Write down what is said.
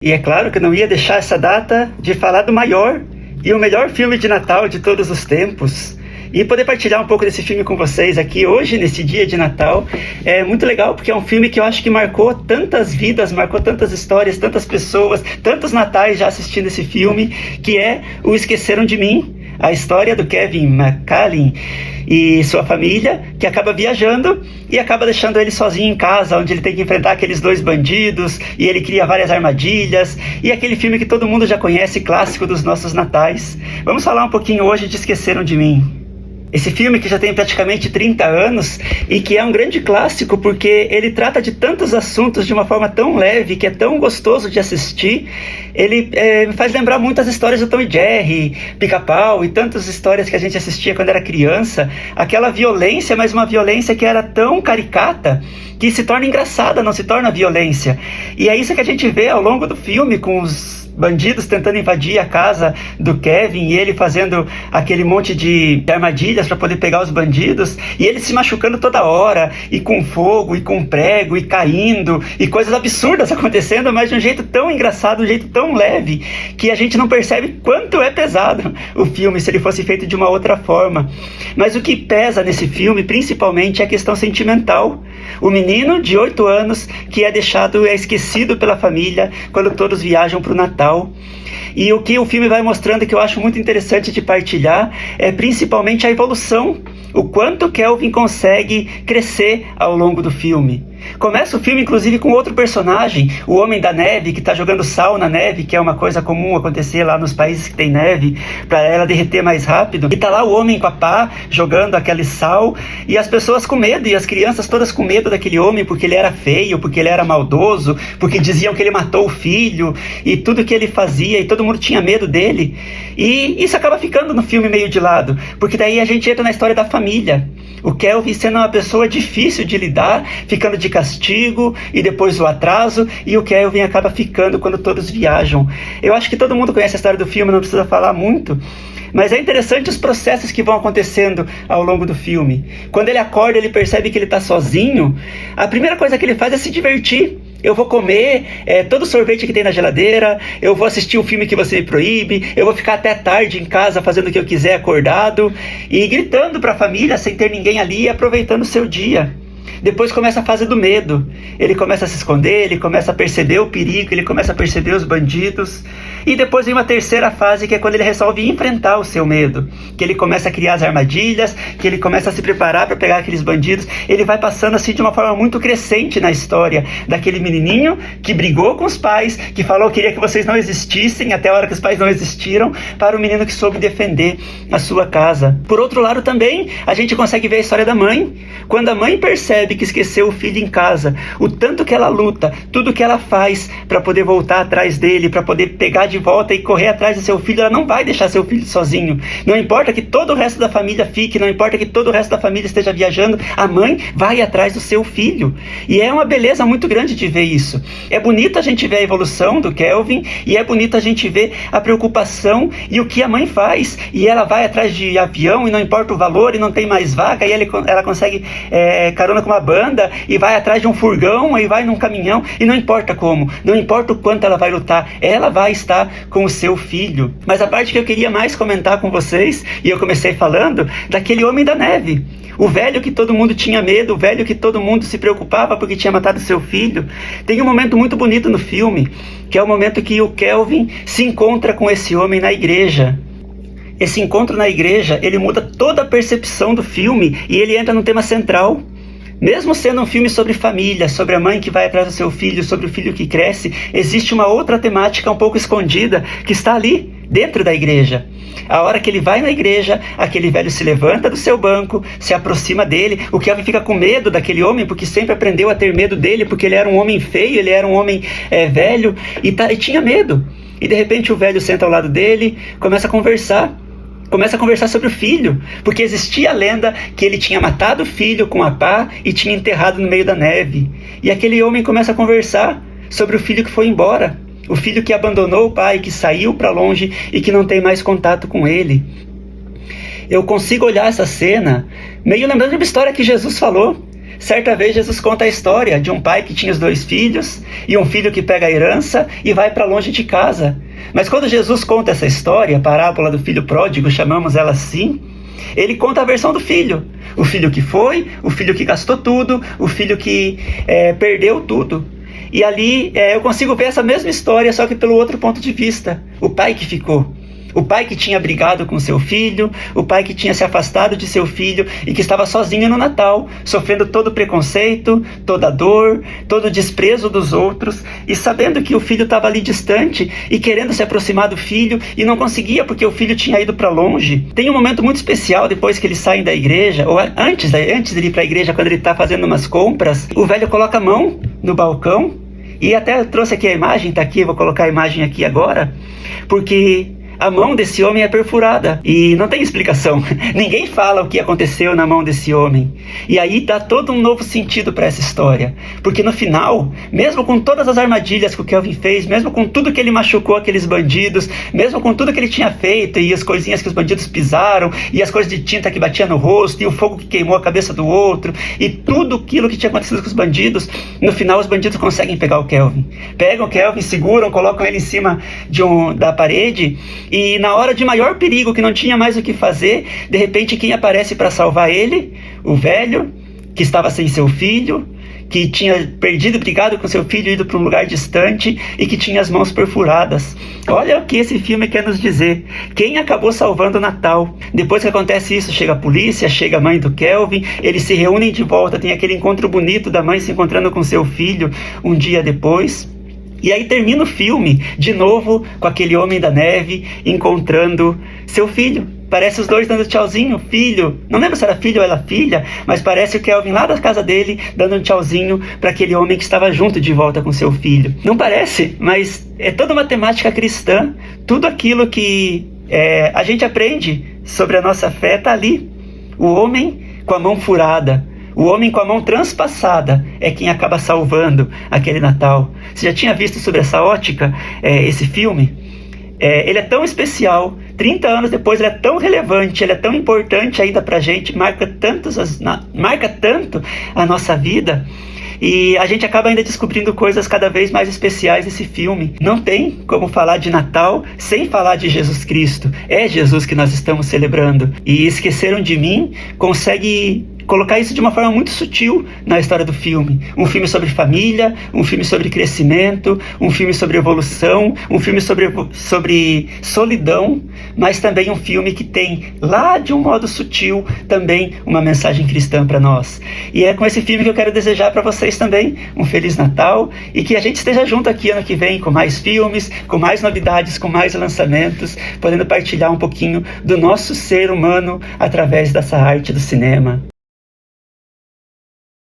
E é claro que eu não ia deixar essa data de falar do maior e o melhor filme de Natal de todos os tempos. E poder partilhar um pouco desse filme com vocês aqui hoje, nesse dia de Natal, é muito legal, porque é um filme que eu acho que marcou tantas vidas, marcou tantas histórias, tantas pessoas, tantos natais já assistindo esse filme, que é O Esqueceram de Mim, a história do Kevin McAllen e sua família, que acaba viajando e acaba deixando ele sozinho em casa, onde ele tem que enfrentar aqueles dois bandidos, e ele cria várias armadilhas, e aquele filme que todo mundo já conhece, clássico dos nossos natais. Vamos falar um pouquinho hoje de Esqueceram de Mim. Esse filme que já tem praticamente 30 anos e que é um grande clássico porque ele trata de tantos assuntos de uma forma tão leve, que é tão gostoso de assistir. Ele me faz lembrar muitas histórias do Tom e Jerry, Pica-Pau e tantas histórias que a gente assistia quando era criança. Aquela violência, mas uma violência que era tão caricata que se torna engraçada, não se torna violência. E é isso que a gente vê ao longo do filme, com os bandidos tentando invadir a casa do Kevin e ele fazendo aquele monte de armadilhas para poder pegar os bandidos, e ele se machucando toda hora, e com fogo, e com prego, e caindo, e coisas absurdas acontecendo, mas de um jeito tão engraçado, de um jeito tão leve, que a gente não percebe quanto é pesado o filme se ele fosse feito de uma outra forma. Mas o que pesa nesse filme, principalmente, é a questão sentimental. O menino de 8 anos que é esquecido pela família quando todos viajam para o Natal. E o que o filme vai mostrando, que eu acho muito interessante de partilhar, é principalmente a evolução, o quanto Kelvin consegue crescer ao longo do filme. Começa o filme, inclusive, com outro personagem, o Homem da Neve, que está jogando sal na neve, que é uma coisa comum acontecer lá nos países que tem neve, para ela derreter mais rápido. E tá lá o homem com a pá, jogando aquele sal, e as pessoas com medo, e as crianças todas com medo daquele homem, porque ele era feio, porque ele era maldoso, porque diziam que ele matou o filho, e tudo que ele fazia, e todo mundo tinha medo dele. E isso acaba ficando no filme meio de lado, porque daí a gente entra na história da família. O Kelvin sendo uma pessoa difícil de lidar, ficando de castigo, e depois o atraso, e o Kelvin acaba ficando quando todos viajam. Eu acho que todo mundo conhece a história do filme, não precisa falar muito, mas é interessante os processos que vão acontecendo ao longo do filme. Quando ele acorda, ele percebe que ele está sozinho, a primeira coisa que ele faz é se divertir. Eu vou comer todo o sorvete que tem na geladeira, eu vou assistir o filme que você me proíbe, eu vou ficar até tarde em casa fazendo o que eu quiser acordado, e gritando para a família sem ter ninguém ali e aproveitando o seu dia. Depois começa a fase do medo. Ele começa a se esconder, ele começa a perceber o perigo, ele começa a perceber os bandidos. E depois vem uma terceira fase, que é quando ele resolve enfrentar o seu medo. Que ele começa a criar as armadilhas, que ele começa a se preparar para pegar aqueles bandidos. Ele vai passando assim de uma forma muito crescente na história. Daquele menininho que brigou com os pais, que falou que queria que vocês não existissem, até a hora que os pais não existiram, para o menino que soube defender a sua casa. Por outro lado também, a gente consegue ver a história da mãe. Quando a mãe percebe que esqueceu o filho em casa, o tanto que ela luta, tudo que ela faz para poder voltar atrás dele, para poder pegar de volta e correr atrás do seu filho, ela não vai deixar seu filho sozinho. Não importa que todo o resto da família fique, não importa que todo o resto da família esteja viajando, a mãe vai atrás do seu filho. E é uma beleza muito grande de ver isso. É bonito a gente ver a evolução do Kelvin, e é bonito a gente ver a preocupação e o que a mãe faz. E ela vai atrás de avião e não importa o valor, e não tem mais vaga, e ela consegue carona com uma banda, e vai atrás de um furgão, e vai num caminhão, e não importa como, não importa o quanto ela vai lutar, ela vai estar com o seu filho. Mas a parte que eu queria mais comentar com vocês, e eu comecei falando daquele Homem da Neve, o velho que todo mundo tinha medo, o velho que todo mundo se preocupava porque tinha matado seu filho. Tem um momento muito bonito no filme, que é o momento que o Kelvin se encontra com esse homem na igreja. Esse encontro na igreja, ele muda toda a percepção do filme, e ele entra no tema central. Mesmo sendo um filme sobre família, sobre a mãe que vai atrás do seu filho, sobre o filho que cresce, existe uma outra temática um pouco escondida que está ali, dentro da igreja. A hora que ele vai na igreja, aquele velho se levanta do seu banco, se aproxima dele. O Kelvin fica com medo daquele homem, porque sempre aprendeu a ter medo dele, porque ele era um homem feio, ele era um homem velho, e tinha medo. E de repente o velho senta ao lado dele, começa a conversar sobre o filho, porque existia a lenda que ele tinha matado o filho com a pá e tinha enterrado no meio da neve. E aquele homem começa a conversar sobre o filho que foi embora, o filho que abandonou o pai, que saiu para longe e que não tem mais contato com ele. Eu consigo olhar essa cena meio lembrando de uma história que Jesus falou. Certa vez Jesus conta a história de um pai que tinha os 2 filhos e um filho que pega a herança e vai para longe de casa. Mas quando Jesus conta essa história, a parábola do filho pródigo, chamamos ela assim, ele conta a versão do filho. O filho que foi, o filho que gastou tudo, o filho que perdeu tudo. E ali eu consigo ver essa mesma história, só que pelo outro ponto de vista. O pai que ficou. O pai que tinha brigado com seu filho, o pai que tinha se afastado de seu filho e que estava sozinho no Natal, sofrendo todo o preconceito, toda a dor, todo o desprezo dos outros, e sabendo que o filho estava ali distante e querendo se aproximar do filho e não conseguia porque o filho tinha ido para longe. Tem um momento muito especial depois que eles saem da igreja, ou antes de ir para a igreja, quando ele está fazendo umas compras, o velho coloca a mão no balcão, e até eu trouxe aqui a imagem, está aqui, vou colocar a imagem aqui agora, porque a mão desse homem é perfurada e não tem explicação. Ninguém fala o que aconteceu na mão desse homem. E aí dá todo um novo sentido para essa história. Porque no final, mesmo com todas as armadilhas que o Kelvin fez, mesmo com tudo que ele machucou aqueles bandidos, mesmo com tudo que ele tinha feito e as coisinhas que os bandidos pisaram, e as coisas de tinta que batia no rosto, e o fogo que queimou a cabeça do outro, e tudo aquilo que tinha acontecido com os bandidos, no final os bandidos conseguem pegar o Kelvin. Pegam o Kelvin, seguram, colocam ele em cima da parede. E na hora de maior perigo, que não tinha mais o que fazer, de repente quem aparece para salvar ele? O velho, que estava sem seu filho, que tinha perdido, brigado com seu filho, ido para um lugar distante e que tinha as mãos perfuradas. Olha o que esse filme quer nos dizer. Quem acabou salvando o Natal? Depois que acontece isso, chega a polícia, chega a mãe do Kelvin, eles se reúnem de volta, tem aquele encontro bonito da mãe se encontrando com seu filho um dia depois. E aí termina o filme, de novo, com aquele homem da neve encontrando seu filho. Parece os dois dando tchauzinho, filho. Não lembro se era filho ou era filha, mas parece o Kelvin lá da casa dele dando um tchauzinho para aquele homem que estava junto de volta com seu filho. Não parece, mas é toda uma temática cristã. Tudo aquilo que a gente aprende sobre a nossa fé está ali. O homem com a mão furada, o homem com a mão transpassada é quem acaba salvando aquele Natal. Você já tinha visto sobre essa ótica esse filme? Ele é tão especial, 30 anos depois ele é tão relevante, ele é tão importante ainda pra gente, marca tanto a nossa vida. E a gente acaba ainda descobrindo coisas cada vez mais especiais nesse filme. Não tem como falar de Natal sem falar de Jesus Cristo. É Jesus que nós estamos celebrando. E Esqueceram de Mim consegue colocar isso de uma forma muito sutil na história do filme. Um filme sobre família, um filme sobre crescimento, um filme sobre evolução, um filme sobre solidão, mas também um filme que tem, lá de um modo sutil, também uma mensagem cristã para nós. E é com esse filme que eu quero desejar para vocês também um Feliz Natal e que a gente esteja junto aqui ano que vem com mais filmes, com mais novidades, com mais lançamentos, podendo partilhar um pouquinho do nosso ser humano através dessa arte do cinema.